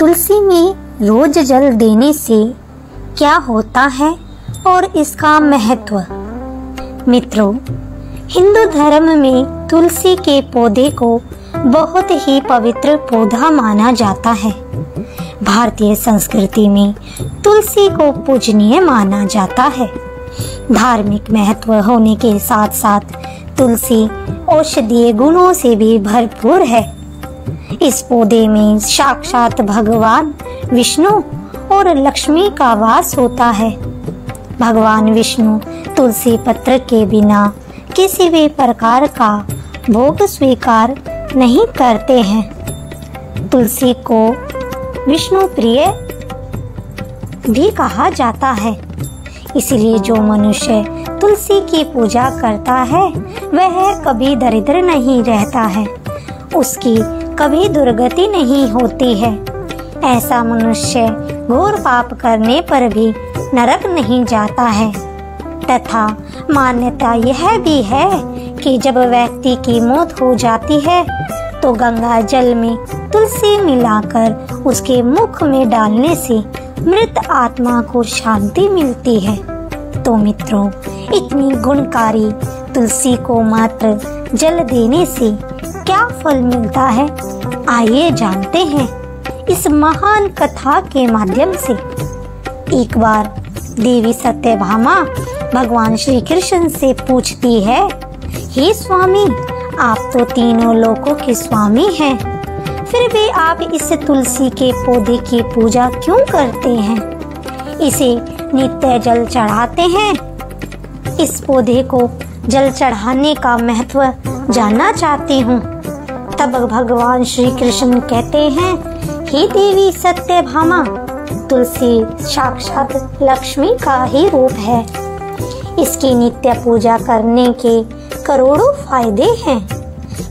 तुलसी में रोज जल देने से क्या होता है और इसका महत्व। मित्रों, हिंदू धर्म में तुलसी के पौधे को बहुत ही पवित्र पौधा माना जाता है। भारतीय संस्कृति में तुलसी को पूजनीय माना जाता है। धार्मिक महत्व होने के साथ साथ तुलसी औषधीय गुणों से भी भरपूर है। इस पौधे में साक्षात भगवान विष्णु और लक्ष्मी का वास होता है। भगवान विष्णु तुलसी पत्र के बिना किसी भी प्रकार का भोग स्वीकार नहीं करते हैं। तुलसी को विष्णु प्रिय भी कहा जाता है। इसलिए जो मनुष्य तुलसी की पूजा करता है वह कभी दरिद्र नहीं रहता है, उसकी कभी दुर्गति नहीं होती है। ऐसा मनुष्य घोर पाप करने पर भी नरक नहीं जाता है। तथा मान्यता यह भी है कि जब व्यक्ति की मौत हो जाती है तो गंगा जल में तुलसी मिलाकर उसके मुख में डालने से मृत आत्मा को शांति मिलती है। तो मित्रों, इतनी गुणकारी तुलसी को मात्र जल देने से क्या फल मिलता है, आइए जानते हैं इस महान कथा के माध्यम से। एक बार देवी सत्यभामा भगवान श्री कृष्ण से पूछती है, हे स्वामी, आप तो तीनों लोकों के स्वामी हैं, फिर भी आप इस तुलसी के पौधे की पूजा क्यों करते हैं? इसे नित्य जल चढ़ाते हैं। इस पौधे को जल चढ़ाने का महत्व जानना चाहती हूँ। तब भगवान श्री कृष्ण कहते हैं, हे देवी सत्यभामा, तुलसी साक्षात लक्ष्मी का ही रूप है। इसकी नित्य पूजा करने के करोड़ों फायदे हैं।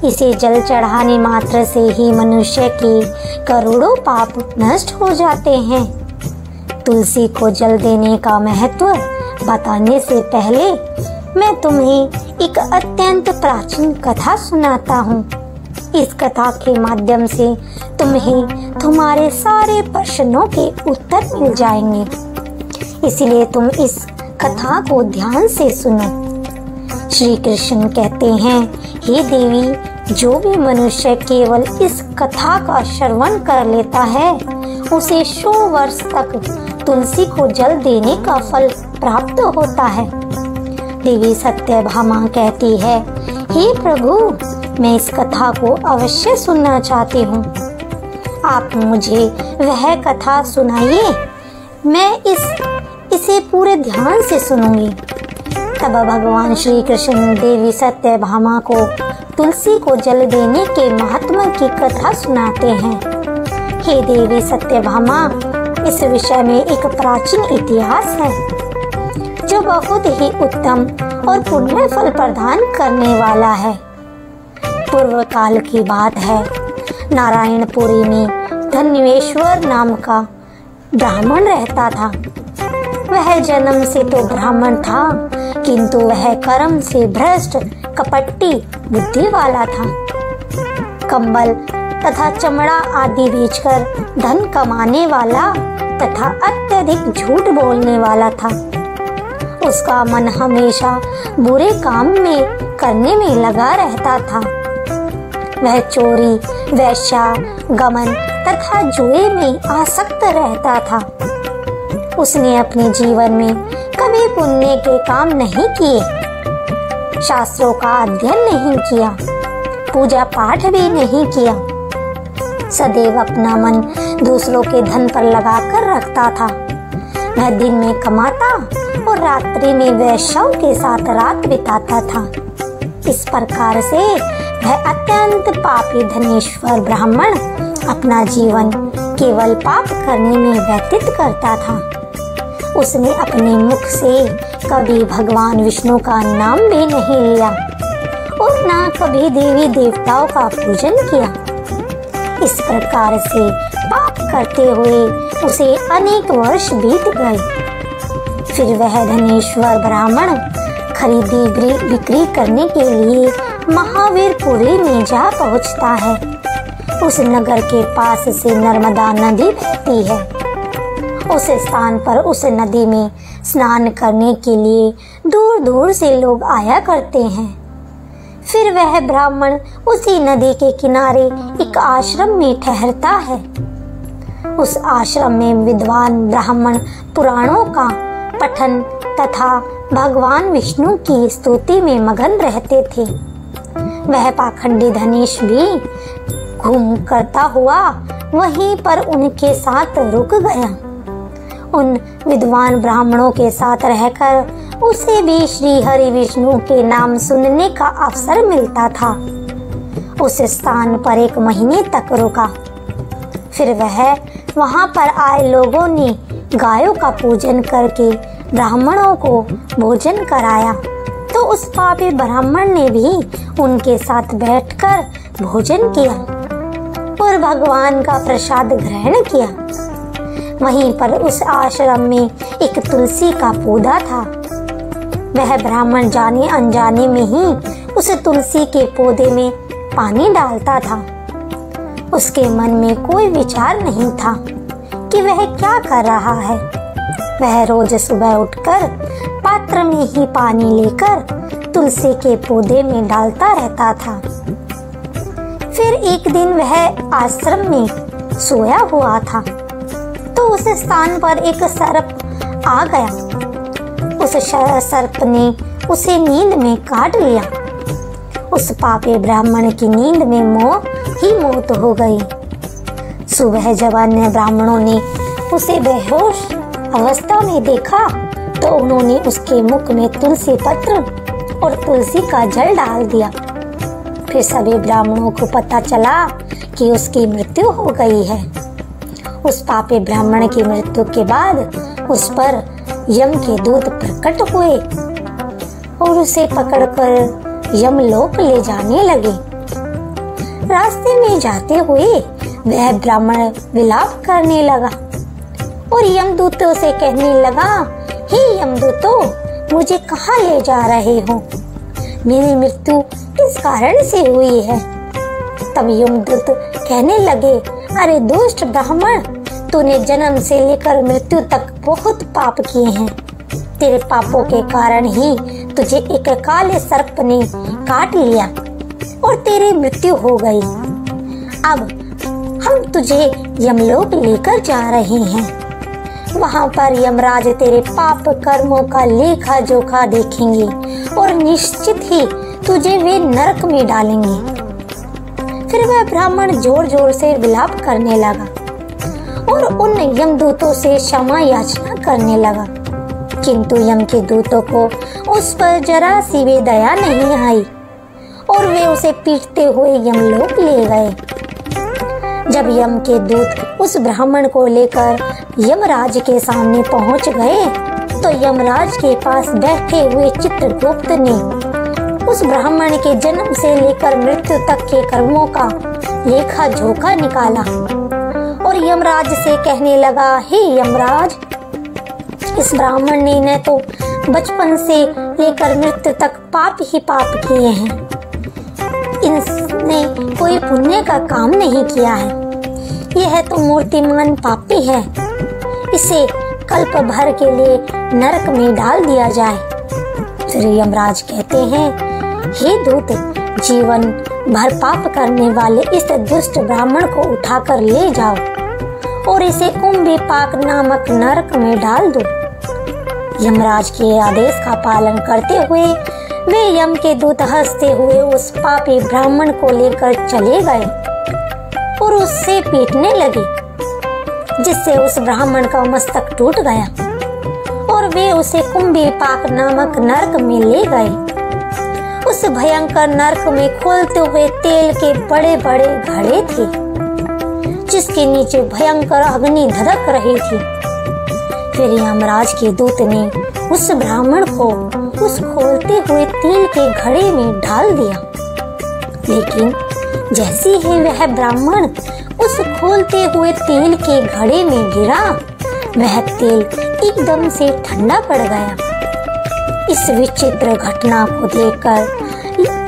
इसे जल चढ़ाने मात्र से ही मनुष्य के करोड़ों पाप नष्ट हो जाते हैं। तुलसी को जल देने का महत्व बताने से पहले मैं तुम्हें एक अत्यंत प्राचीन कथा सुनाता हूँ। इस कथा के माध्यम से तुम्हें तुम्हारे सारे प्रश्नों के उत्तर मिल जाएंगे, इसलिए तुम इस कथा को ध्यान से सुनो। श्री कृष्ण कहते हैं, हे देवी, जो भी मनुष्य केवल इस कथा का श्रवण कर लेता है उसे 100 वर्ष तक तुलसी को जल देने का फल प्राप्त होता है। देवी सत्यभामा कहती है, हे प्रभु, मैं इस कथा को अवश्य सुनना चाहती हूँ। आप मुझे वह कथा सुनाइए, मैं इसे पूरे ध्यान से सुनूंगी। तब भगवान श्री कृष्ण देवी सत्यभामा को तुलसी को जल देने के महात्मा की कथा सुनाते हैं। हे देवी सत्यभामा, इस विषय में एक प्राचीन इतिहास है जो बहुत ही उत्तम और पुण्य फल प्रदान करने वाला है। पूर्व काल की बात है। नारायणपुरी में धन्येश्वर नाम का ब्राह्मण रहता था। वह जन्म से तो ब्राह्मण था, किंतु वह कर्म से भ्रष्ट कपटी बुद्धि वाला था। कंबल तथा चमड़ा आदि बेचकर धन कमाने वाला तथा अत्यधिक झूठ बोलने वाला था। उसका मन हमेशा बुरे काम में करने में लगा रहता था। वह चोरी, वैश्या गमन तथा जुए में आसक्त रहता था। उसने अपने जीवन में कभी पुण्य के काम नहीं किए, शास्त्रों का अध्ययन नहीं किया, पूजा पाठ भी नहीं किया। सदैव अपना मन दूसरों के धन पर लगाकर रखता था। वह दिन में कमाता और रात्रि में वैश्याओं के साथ रात बिताता था। इस प्रकार से वह अत्यंत पापी धनेश्वर ब्राह्मण अपना जीवन केवल पाप करने में व्यतीत करता था। उसने अपने मुख से कभी भगवान विष्णु का नाम भी नहीं लिया और ना कभी देवी देवताओं का पूजन किया। इस प्रकार से पाप करते हुए उसे अनेक वर्ष बीत गए। फिर वह धनेश्वर ब्राह्मण खरीदी बिक्री करने के लिए महावीरपुरी में जा पहुंचता है। उस नगर के पास से नर्मदा नदी बहती है। उस स्थान पर उस नदी में स्नान करने के लिए दूर दूर से लोग आया करते हैं। फिर वह ब्राह्मण उसी नदी के किनारे एक आश्रम में ठहरता है। उस आश्रम में विद्वान ब्राह्मण पुराणों का पठन तथा भगवान विष्णु की स्तुति में मगन रहते थे। वह पाखंडी धनेश भी घूम करता हुआ वहीं पर उनके साथ रुक गया। उन विद्वान ब्राह्मणों के साथ रहकर उसे भी श्री हरि विष्णु के नाम सुनने का अवसर मिलता था। उस स्थान पर 1 महीने तक रुका। फिर वह वहां पर आए लोगों ने गायों का पूजन करके ब्राह्मणों को भोजन कराया, तो उस पापी ब्राह्मण ने भी उनके साथ बैठकर भोजन किया और भगवान का प्रसाद ग्रहण किया। वहीं पर उस आश्रम में एक तुलसी का पौधा था। वह ब्राह्मण जाने अनजाने में ही उस तुलसी के पौधे में पानी डालता था। उसके मन में कोई विचार नहीं था कि वह क्या कर रहा है। वह रोज सुबह उठकर पात्र में ही पानी लेकर तुलसी के पौधे में डालता रहता था। फिर एक दिन वह आश्रम में सोया हुआ था, तो उस स्थान पर एक सर्प आ गया। उस सर्प ने उसे नींद में काट लिया। उस पापी ब्राह्मण की नींद में मौत हो गई। सुबह जब अन्य ब्राह्मणों ने उसे बेहोश अवस्था में देखा, तो उन्होंने उसके मुख में तुलसी पत्र और तुलसी का जल डाल दिया। फिर सभी ब्राह्मणों को पता चला कि उसकी मृत्यु हो गई है। उस पापी ब्राह्मण की मृत्यु के बाद उस पर यम के दूत प्रकट हुए और उसे पकड़कर यमलोक ले जाने लगे। रास्ते में जाते हुए वह ब्राह्मण विलाप करने लगा और यमदूतों से कहने लगा, हे यमदूतों, मुझे कहाँ ले जा रहे हो? मेरी मृत्यु किस कारण से हुई है? तब यमदूत कहने लगे, अरे दुष्ट ब्राह्मण, तूने जन्म से लेकर मृत्यु तक बहुत पाप किए हैं। तेरे पापों के कारण ही तुझे एक काले सर्प ने काट लिया और तेरी मृत्यु हो गई। अब हम तुझे यमलोक लेकर जा रहे हैं। वहाँ पर यमराज तेरे पाप कर्मों का लेखा जोखा देखेंगे और निश्चित ही तुझे वे नरक में डालेंगे। फिर वह ब्राह्मण जोर जोर से विलाप करने लगा और उन यमदूतों से क्षमा याचना करने लगा, किंतु यम के दूतों को उस पर जरा सी भी दया नहीं आई और वे उसे पीटते हुए यमलोक ले गए। जब यम के दूत उस ब्राह्मण को लेकर यमराज के सामने पहुंच गए, तो यमराज के पास बैठे हुए चित्रगुप्त ने उस ब्राह्मण के जन्म से लेकर मृत्यु तक के कर्मों का लेखा जोखा निकाला और यमराज से कहने लगा, हे यमराज, इस ब्राह्मण ने न तो बचपन से लेकर मृत्यु तक पाप ही पाप किए हैं। इसने कोई पुण्य का काम नहीं किया है। यह तो मूर्तिमान पापी है। इसे कल्प भर के लिए नरक में डाल दिया जाए। फिर यमराज कहते हैं, हे दूत, जीवन भर पाप करने वाले इस दुष्ट ब्राह्मण को उठाकर ले जाओ और इसे कुंभीपाक नामक नरक में डाल दो। यमराज के आदेश का पालन करते हुए वे यम के दूत हंसते हुए उस पापी ब्राह्मण को लेकर चले गए और उससे पीटने लगे, जिससे उस ब्राह्मण का मस्तक टूट गया और वे उसे कुंभीपाक नामक नरक में ले गए। उस भयंकर नरक में खोलते हुए तेल के बड़े बड़े घड़े थे, जिसके नीचे भयंकर अग्नि धधक रही थी। फिर यमराज के दूत ने उस ब्राह्मण को उस खोलते हुए तेल के घड़े में डाल दिया, लेकिन जैसे ही वह ब्राह्मण उस खोलते हुए तेल के घड़े में गिरा, वह तेल एकदम से ठंडा पड़ गया। इस विचित्र घटना को देखकर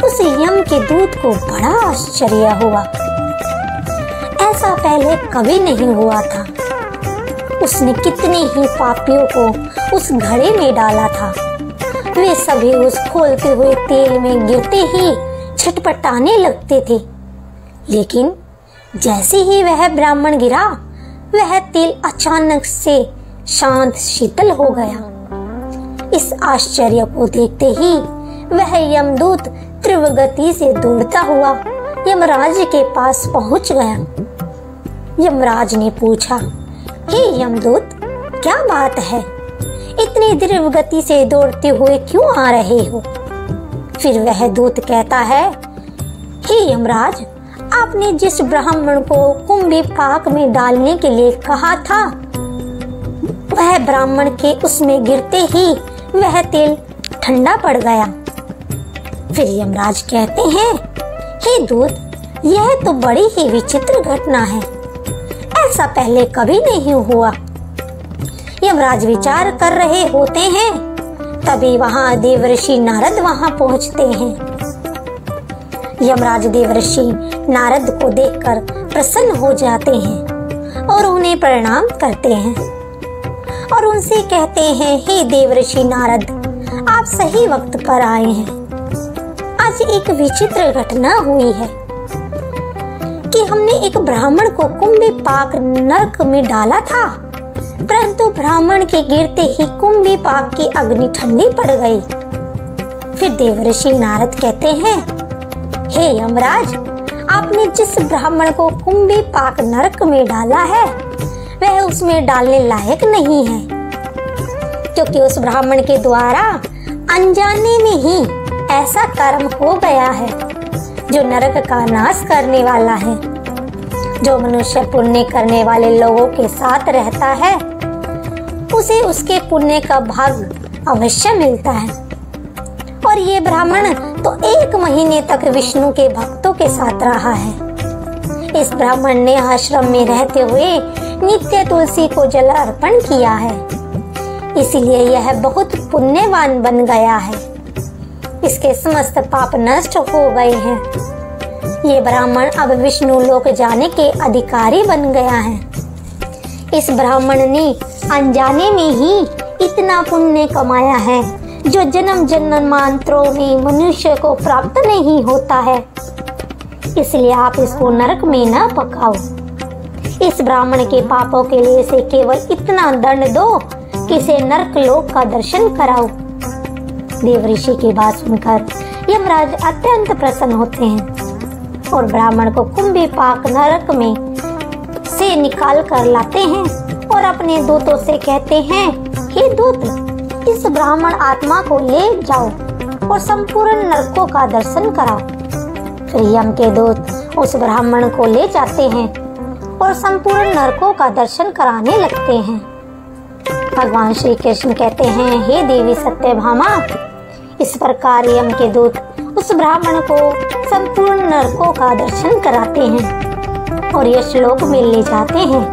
उस यम के दूत को बड़ा आश्चर्य हुआ। ऐसा पहले कभी नहीं हुआ था। उसने कितने ही पापियों को उस घड़े में डाला था। वे सभी उस खौलते हुए तेल में गिरते ही छटपटाने लगते थे। लेकिन जैसे ही वह ब्राह्मण गिरा, वह तेल अचानक से शांत शीतल हो गया। इस आश्चर्य को देखते ही वह यमदूत तीव्र गति से दौड़ता हुआ यमराज के पास पहुंच गया। यमराज ने पूछा, हे यमदूत, क्या बात है? इतनी तीव्र गति से दौड़ते हुए क्यों आ रहे हो? फिर वह दूत कहता है, हे यमराज, आपने जिस ब्राह्मण को कुंभी पाक में डालने के लिए कहा था, वह ब्राह्मण के उसमें गिरते ही वह तेल ठंडा पड़ गया। फिर यमराज कहते हैं, हे दूत, यह तो बड़ी ही विचित्र घटना है। ऐसा पहले कभी नहीं हुआ। यमराज विचार कर रहे होते हैं, तभी वहां देवर्षि नारद वहां पहुंचते हैं। यमराज देवर्षि नारद को देखकर प्रसन्न हो जाते हैं और उन्हें प्रणाम करते हैं और उनसे कहते हैं, हे देवर्षि नारद, आप सही वक्त पर आए हैं। आज एक विचित्र घटना हुई है कि हमने एक ब्राह्मण को कुंभी पाक नरक में डाला था, परंतु ब्राह्मण के गिरते ही कुंभी पाक की अग्नि ठंडी पड़ गई। फिर देवर्षि नारद कहते हैं, हे यमराज, आपने जिस ब्राह्मण को कुंभी पाक नरक में डाला है, वह उसमें डालने लायक नहीं है, क्योंकि उस ब्राह्मण के द्वारा अनजाने में ही ऐसा कर्म हो गया है जो नरक का नाश करने वाला है। जो मनुष्य पुण्य करने वाले लोगों के साथ रहता है, उसे उसके पुण्य का भाग अवश्य मिलता है। और ये ब्राह्मण तो 1 महीने तक विष्णु के भक्तों के साथ रहा है। इस ब्राह्मण ने आश्रम में रहते हुए नित्य तुलसी को जल अर्पण किया है, इसलिए यह बहुत पुण्यवान बन गया है। इसके समस्त पाप नष्ट हो गए हैं। ये ब्राह्मण अब विष्णु लोक जाने के अधिकारी बन गया है। इस ब्राह्मण ने अनजाने में ही इतना पुण्य कमाया है जो जन्म जन्मांतरों में मनुष्य को प्राप्त नहीं होता है। इसलिए आप इसको नरक में न पकाओ। इस ब्राह्मण के पापों के लिए इसे केवल इतना दंड दो कि इसे नरक लोक का दर्शन कराओ। देवर्षि की बात सुनकर यमराज अत्यंत प्रसन्न होते हैं और ब्राह्मण को कुंभी पाक नरक में से निकाल कर लाते हैं और अपने दूतों से कहते हैं, हे दूत, इस ब्राह्मण आत्मा को ले जाओ और संपूर्ण नरकों का दर्शन कराओ। फिर यम के दूत उस ब्राह्मण को ले जाते हैं और संपूर्ण नरकों का दर्शन कराने लगते हैं। भगवान श्री कृष्ण कहते हैं, हे देवी सत्यभामा, इस प्रकार यम के दूत उस ब्राह्मण को संपूर्ण नरकों का दर्शन कराते हैं और यश लोक में ले जाते हैं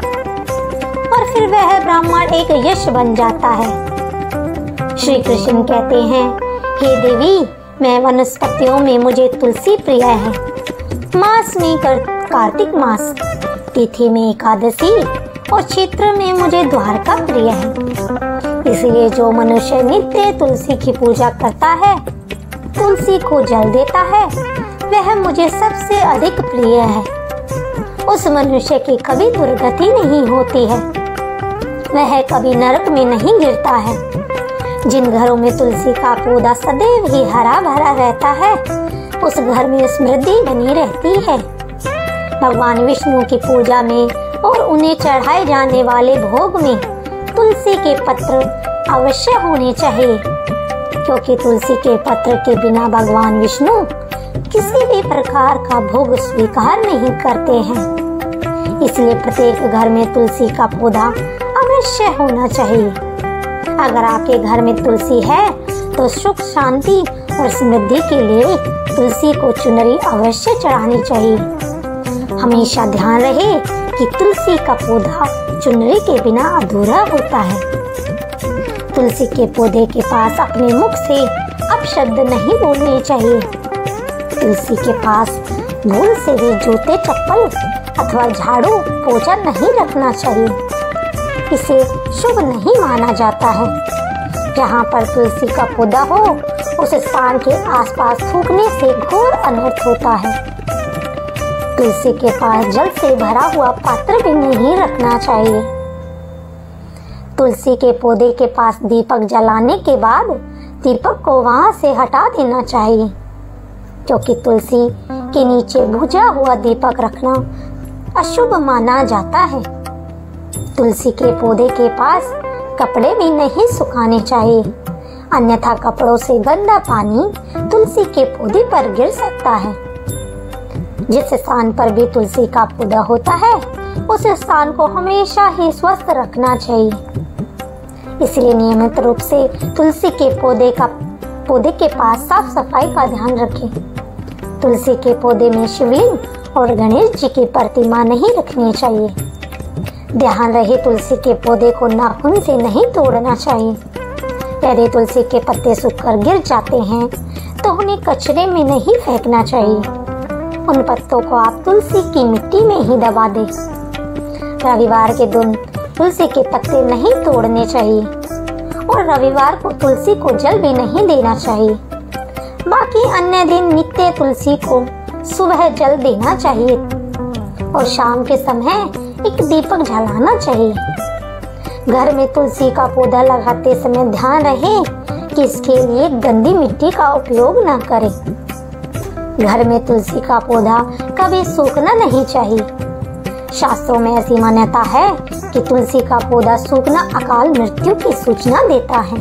और फिर वह ब्राह्मण एक यश बन जाता है। श्री कृष्ण कहते हैं, हे देवी, मैं वनस्पतियों में मुझे तुलसी प्रिय है, मास में कार्तिक मास, तिथि में एकादशी और क्षेत्र में मुझे द्वारका प्रिय है। इसलिए जो मनुष्य नित्य तुलसी की पूजा करता है, तुलसी को जल देता है, वह मुझे सबसे अधिक प्रिय है। उस मनुष्य की कभी दुर्गति नहीं होती है, वह कभी नरक में नहीं गिरता है। जिन घरों में तुलसी का पौधा सदैव ही हरा भरा रहता है, उस घर में समृद्धि बनी रहती है। भगवान विष्णु की पूजा में और उन्हें चढ़ाए जाने वाले भोग में तुलसी के पत्र अवश्य होने चाहिए, क्योंकि तुलसी के पत्र के बिना भगवान विष्णु किसी भी प्रकार का भोग स्वीकार नहीं करते हैं। इसलिए प्रत्येक घर में तुलसी का पौधा अवश्य होना चाहिए। अगर आपके घर में तुलसी है तो सुख, शांति और समृद्धि के लिए तुलसी को चुनरी अवश्य चढ़ानी चाहिए। हमेशा ध्यान रहे कि तुलसी का पौधा चुनरी के बिना अधूरा होता है। तुलसी के पौधे के पास अपने मुख से अपशब्द नहीं बोलने चाहिए। तुलसी के पास भूल से भी जूते चप्पल अथवा झाड़ू पोछा नहीं रखना चाहिए। इसे शुभ नहीं माना जाता है। जहाँ पर तुलसी का पौधा हो उस स्थान के आसपास थूकने से घोर अनर्थ होता है। तुलसी के पास जल से भरा हुआ पात्र भी नहीं रखना चाहिए। तुलसी के पौधे के पास दीपक जलाने के बाद दीपक को वहां से हटा देना चाहिए, क्योंकि तुलसी के नीचे बुझा हुआ दीपक रखना अशुभ माना जाता है। तुलसी के पौधे के पास कपड़े भी नहीं सुखाने चाहिए, अन्यथा कपड़ों से गंदा पानी तुलसी के पौधे पर गिर सकता है। जिस स्थान पर भी तुलसी का पौधा होता है उस स्थान को हमेशा ही स्वस्थ रखना चाहिए। इसलिए नियमित रूप से तुलसी के पौधे के पास साफ सफाई का ध्यान रखें। तुलसी के पौधे में शिवलिंग और गणेश जी की प्रतिमा नहीं रखनी चाहिए। ध्यान रहे तुलसी के पौधे को नाखून से नहीं तोड़ना चाहिए। यदि तुलसी के पत्ते सूखकर गिर जाते हैं तो उन्हें कचरे में नहीं फेंकना चाहिए। उन पत्तों को आप तुलसी की मिट्टी में ही दबा दें। रविवार के दिन तुलसी के पत्ते नहीं तोड़ने चाहिए और रविवार को तुलसी को जल भी नहीं देना चाहिए। बाकी अन्य दिन नित्य तुलसी को सुबह जल देना चाहिए और शाम के समय एक दीपक जलाना चाहिए। घर में तुलसी का पौधा लगाते समय ध्यान रहे कि इसके लिए गंदी मिट्टी का उपयोग न करें। घर में तुलसी का पौधा कभी सूखना नहीं चाहिए। शास्त्रों में ऐसी मान्यता है कि तुलसी का पौधा सूखना अकाल मृत्यु की सूचना देता है।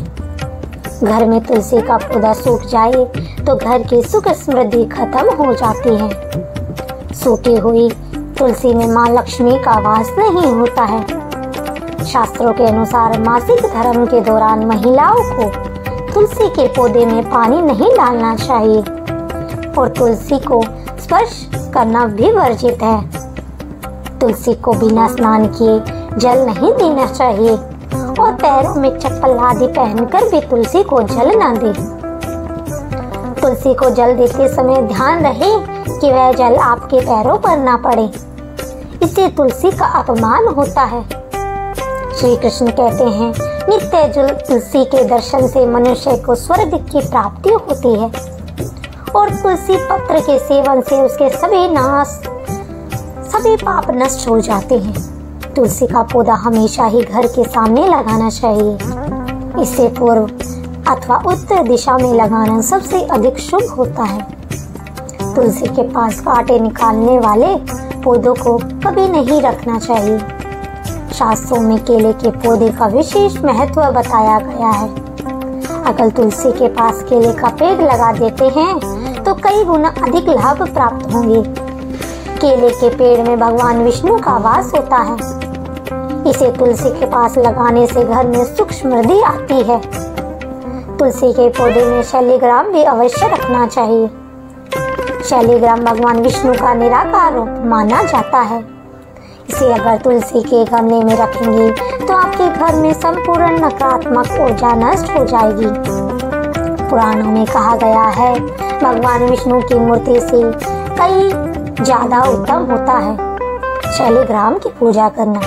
घर में तुलसी का पौधा सूख जाए तो घर की सुख समृद्धि खत्म हो जाती है। सूखी हुई तुलसी में माँ लक्ष्मी का वास नहीं होता है। शास्त्रों के अनुसार मासिक धर्म के दौरान महिलाओं को तुलसी के पौधे में पानी नहीं डालना चाहिए और तुलसी को स्पर्श करना भी वर्जित है। तुलसी को बिना स्नान किए जल नहीं देना चाहिए और पैरों में चप्पल आदि पहनकर भी तुलसी को जल न दे। तुलसी को जल देते समय ध्यान रहे कि वह जल आपके पैरों पर ना पड़े, इससे तुलसी का अपमान होता है। श्री कृष्ण कहते हैं, नित्य जल तुलसी के दर्शन से मनुष्य को स्वर्ग की प्राप्ति होती है और तुलसी पत्र के सेवन से उसके सभी पाप नष्ट हो जाते हैं। तुलसी का पौधा हमेशा ही घर के सामने लगाना चाहिए। इससे पूर्व अथवा उत्तर दिशा में लगाना सबसे अधिक शुभ होता है। तुलसी के पास कांटे निकालने वाले पौधों को कभी नहीं रखना चाहिए। शास्त्रों में केले के पौधे का विशेष महत्व बताया गया है। अगर तुलसी के पास केले का पेड़ लगा देते हैं तो कई गुना अधिक लाभ प्राप्त होंगे। केले के पेड़ में भगवान विष्णु का वास होता है। इसे तुलसी के पास लगाने से घर में सुख समृद्धि आती है। तुलसी के पौधे में शैलीग्राम भी अवश्य रखना चाहिए। शैलीग्राम भगवान विष्णु का निराकार रूप माना जाता है। इसे अगर तुलसी के गमले में रखेंगे तो आपके घर में संपूर्ण नकारात्मक ऊर्जा नष्ट हो जाएगी। पुराणों में कहा गया है, भगवान विष्णु की मूर्ति से कई ज्यादा उत्तम होता है शैलीग्राम की पूजा करना।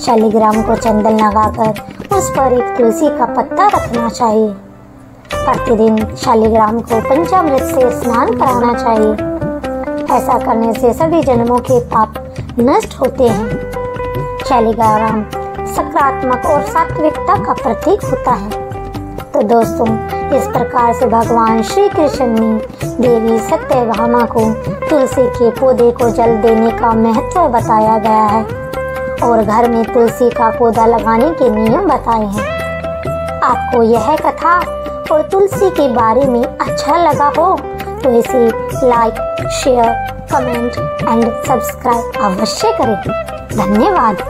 शैलीग्राम को चंदन लगाकर उस पर एक तुलसी का पत्ता रखना चाहिए। प्रतिदिन शैलीग्राम को पंचामृत से स्नान कराना चाहिए। ऐसा करने से सभी जन्मों के पाप नष्ट होते हैं। शैलीग्राम सकारात्मक और सात्विकता का प्रतीक होता है। तो दोस्तों, इस प्रकार से भगवान श्री कृष्ण ने देवी सत्यभामा को तुलसी के पौधे को जल देने का महत्व बताया गया है और घर में तुलसी का पौधा लगाने के नियम बताए हैं। आपको यह कथा और तुलसी के बारे में अच्छा लगा हो तो इसे like, share, comment and subscribe अवश्य करें। धन्यवाद।